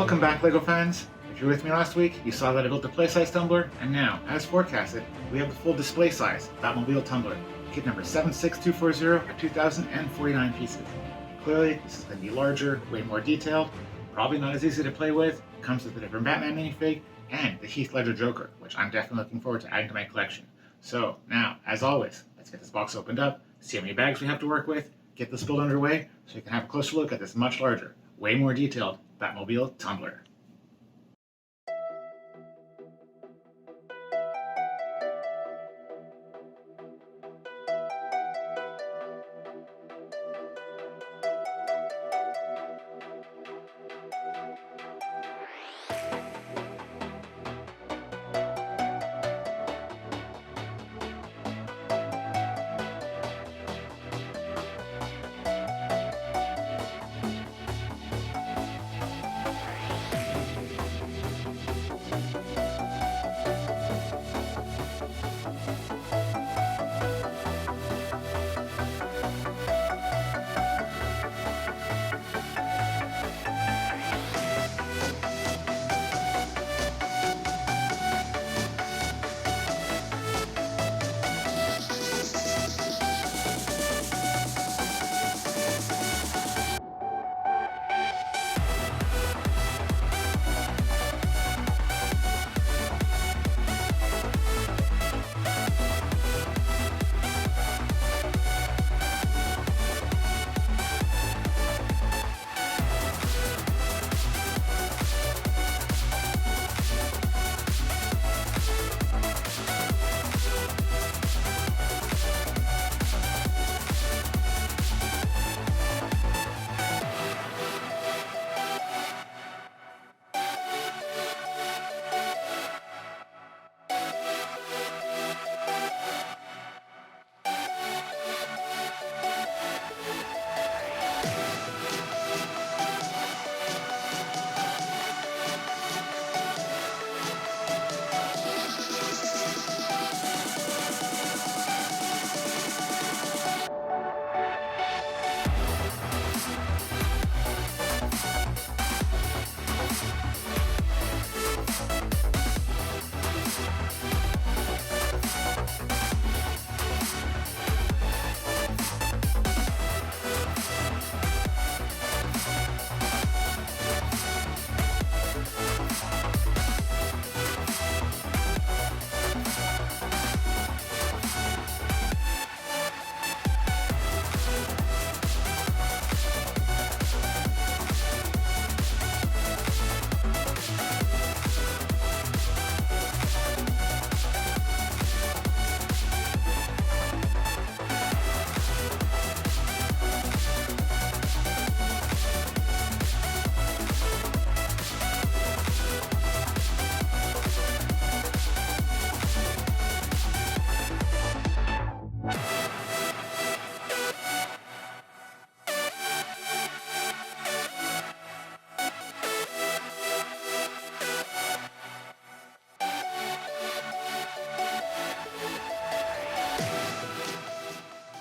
Welcome back, LEGO fans! If you were with me last week, you saw that I built a play-size tumbler, and now, as forecasted, we have the full display size Batmobile Tumbler, kit number 76240 at 2,049 pieces. Clearly, this is going to be larger, way more detailed, probably not as easy to play with. It comes with a different Batman minifig, and the Heath Ledger Joker, which I'm definitely looking forward to adding to my collection. So, now, as always, let's get this box opened up, see how many bags we have to work with, get this build underway, so you can have a closer look at this much larger, way more detailed Batmobile Tumbler.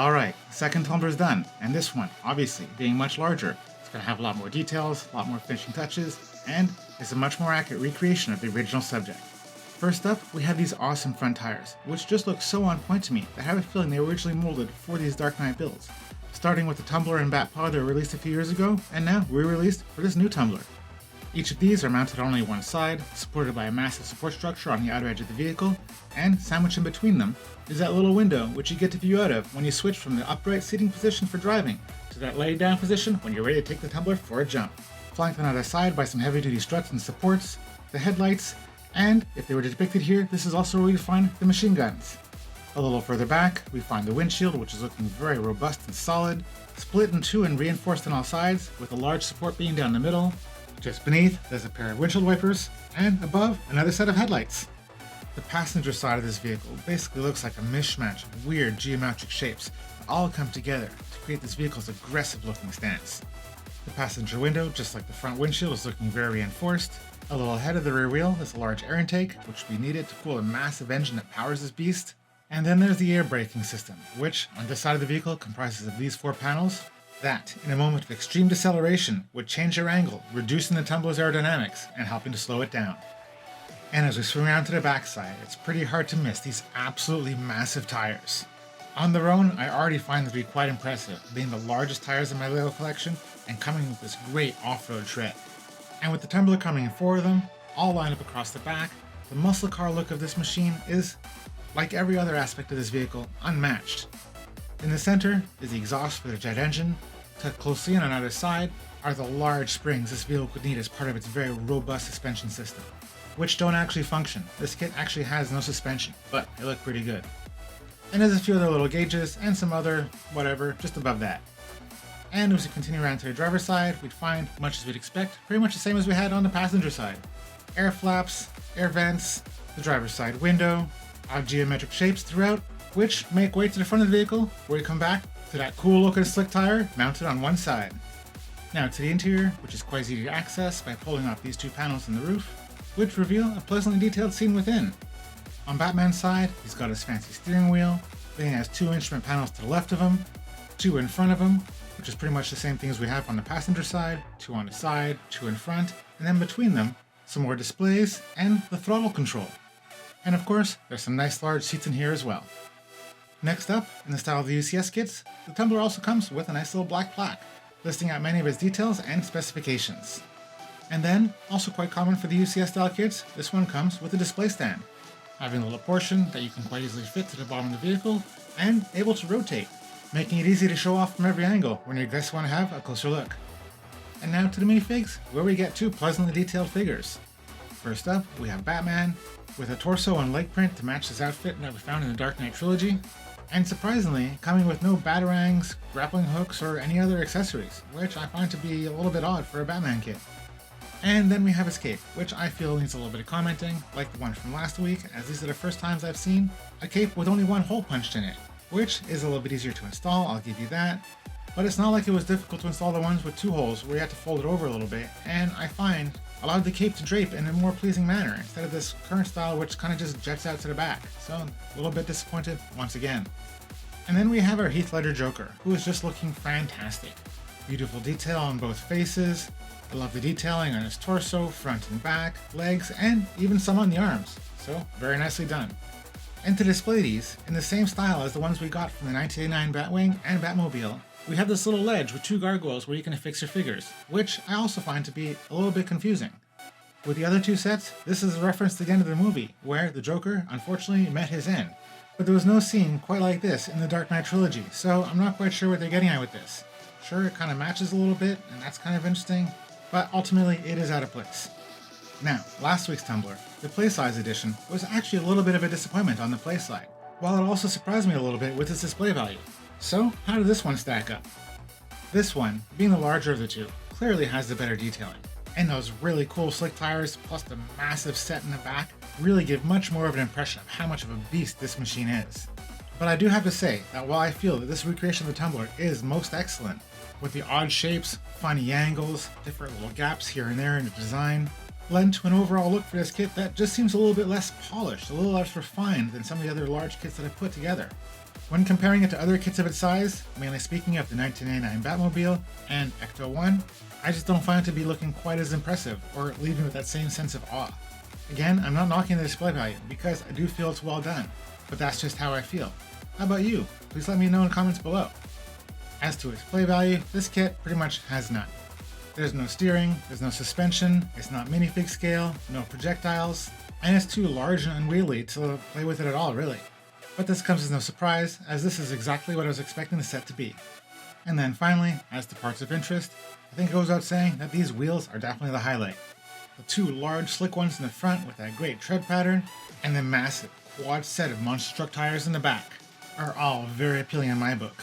Alright, the second tumbler is done, and this one, obviously, being much larger, it's going to have a lot more details, a lot more finishing touches, and is a much more accurate recreation of the original subject. First up, we have these awesome front tires, which just look so on point to me that I have a feeling they were originally molded for these Dark Knight builds. Starting with the Tumbler and Batpod that were released a few years ago, and now re-released for this new Tumbler. Each of these are mounted on only one side, supported by a massive support structure on the outer edge of the vehicle, and sandwiched in between them is that little window which you get to view out of when you switch from the upright seating position for driving to that laid down position when you're ready to take the tumbler for a jump. Flanked on either side by some heavy duty struts and supports, the headlights, and if they were depicted here, this is also where you find the machine guns. A little further back, we find the windshield, which is looking very robust and solid, split in two and reinforced on all sides, with a large support beam down the middle. Just beneath, there's a pair of windshield wipers, and above, another set of headlights. The passenger side of this vehicle basically looks like a mishmash of weird geometric shapes that all come together to create this vehicle's aggressive looking stance. The passenger window, just like the front windshield, is looking very reinforced. A little ahead of the rear wheel is a large air intake, which will be needed to cool a massive engine that powers this beast. And then there's the air braking system, which, on this side of the vehicle, comprises of these four panels. That, in a moment of extreme deceleration, would change your angle, reducing the tumbler's aerodynamics and helping to slow it down. And as we swing around to the backside, it's pretty hard to miss these absolutely massive tires. On their own, I already find them to be quite impressive, being the largest tires in my LEGO collection and coming with this great off-road tread. And with the tumbler coming in 4 of them, all lined up across the back, the muscle car look of this machine is, like every other aspect of this vehicle, unmatched. In the center is the exhaust for the jet engine. Tucked closely in on either side are the large springs this vehicle could need as part of its very robust suspension system, which don't actually function. This kit actually has no suspension, but they look pretty good. And there's a few other little gauges and some other whatever just above that. And as we continue around to the driver's side, we'd find, much as we'd expect, pretty much the same as we had on the passenger side. Air flaps, air vents, the driver's side window, odd geometric shapes throughout, which make way to the front of the vehicle, where we come back to that cool looking slick tire mounted on one side. Now to the interior, which is quite easy to access by pulling off these 2 panels in the roof, which reveal a pleasantly detailed scene within. On Batman's side, he's got his fancy steering wheel, then he has 2 instrument panels to the left of him, 2 in front of him, which is pretty much the same thing as we have on the passenger side, 2 on the side, 2 in front, and then between them, some more displays, and the throttle control. And of course, there's some nice large seats in here as well. Next up, in the style of the UCS kits, the tumbler also comes with a nice little black plaque, listing out many of its details and specifications. And then, also quite common for the UCS style kits, this one comes with a display stand, having a little portion that you can quite easily fit to the bottom of the vehicle, and able to rotate, making it easy to show off from every angle when your guests want to have a closer look. And now to the minifigs, where we get 2 pleasantly detailed figures. First up, we have Batman, with a torso and leg print to match his outfit that we found in the Dark Knight trilogy, and surprisingly, coming with no batarangs, grappling hooks, or any other accessories, which I find to be a little bit odd for a Batman kit. And then we have his cape, which I feel needs a little bit of commenting, like the one from last week, as these are the first times I've seen a cape with only 1 hole punched in it, which is a little bit easier to install, I'll give you that. But it's not like it was difficult to install the ones with 2 holes where you had to fold it over a little bit, and I find allowed the cape to drape in a more pleasing manner instead of this current style which kind of just jets out to the back. So a little bit disappointed once again. And then we have our Heath Ledger Joker, who is just looking fantastic. Beautiful detail on both faces. I love the detailing on his torso, front and back, legs, and even some on the arms. So very nicely done. And to display these, in the same style as the ones we got from the 1989 Batwing and Batmobile, we have this little ledge with 2 gargoyles where you can affix your figures, which I also find to be a little bit confusing. With the other 2 sets, this is a reference to the end of the movie, where the Joker unfortunately met his end. But there was no scene quite like this in the Dark Knight trilogy, so I'm not quite sure what they're getting at with this. Sure, it kind of matches a little bit, and that's kind of interesting, but ultimately it is out of place. Now, last week's tumbler, the Play Size edition, was actually a little bit of a disappointment on the play side, while it also surprised me a little bit with its display value. So, how did this one stack up? This one, being the larger of the 2, clearly has the better detailing, and those really cool slick tires plus the massive set in the back really give much more of an impression of how much of a beast this machine is. But I do have to say that while I feel that this recreation of the tumbler is most excellent, with the odd shapes, funny angles, different little gaps here and there in the design, lend to an overall look for this kit that just seems a little bit less polished, a little less refined than some of the other large kits that I've put together. When comparing it to other kits of its size, mainly speaking of the 1989 Batmobile and Ecto-1, I just don't find it to be looking quite as impressive or leaving with that same sense of awe. Again, I'm not knocking the display value because I do feel it's well done, but that's just how I feel. How about you? Please let me know in the comments below. As to its play value, this kit pretty much has none. There's no steering, there's no suspension, it's not minifig scale, no projectiles, and it's too large and unwieldy to play with it at all really. But this comes as no surprise, as this is exactly what I was expecting the set to be. And then finally, as to parts of interest, I think it goes without saying that these wheels are definitely the highlight. The 2 large slick ones in the front with that great tread pattern, and the massive quad set of monster truck tires in the back, are all very appealing in my book.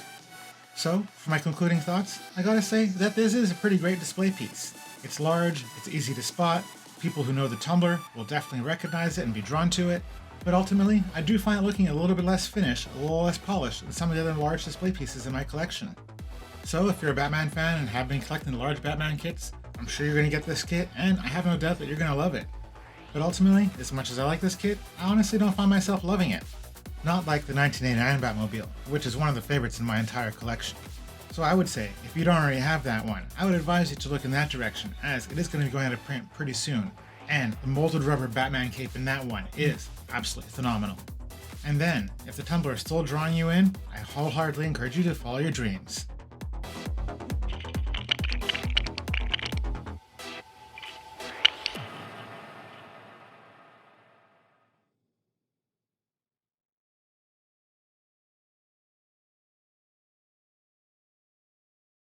So, for my concluding thoughts, I gotta say that this is a pretty great display piece. It's large, it's easy to spot, people who know the tumbler will definitely recognize it and be drawn to it, but ultimately, I do find it looking a little bit less finished, a little less polished than some of the other large display pieces in my collection. So if you're a Batman fan and have been collecting the large Batman kits, I'm sure you're going to get this kit, and I have no doubt that you're going to love it. But ultimately, as much as I like this kit, I honestly don't find myself loving it. Not like the 1989 Batmobile, which is one of the favorites in my entire collection. So I would say, if you don't already have that one, I would advise you to look in that direction, as it is going to be going out of print pretty soon, and the molded rubber Batman cape in that one is absolutely phenomenal. And then, if the tumbler is still drawing you in, I wholeheartedly encourage you to follow your dreams.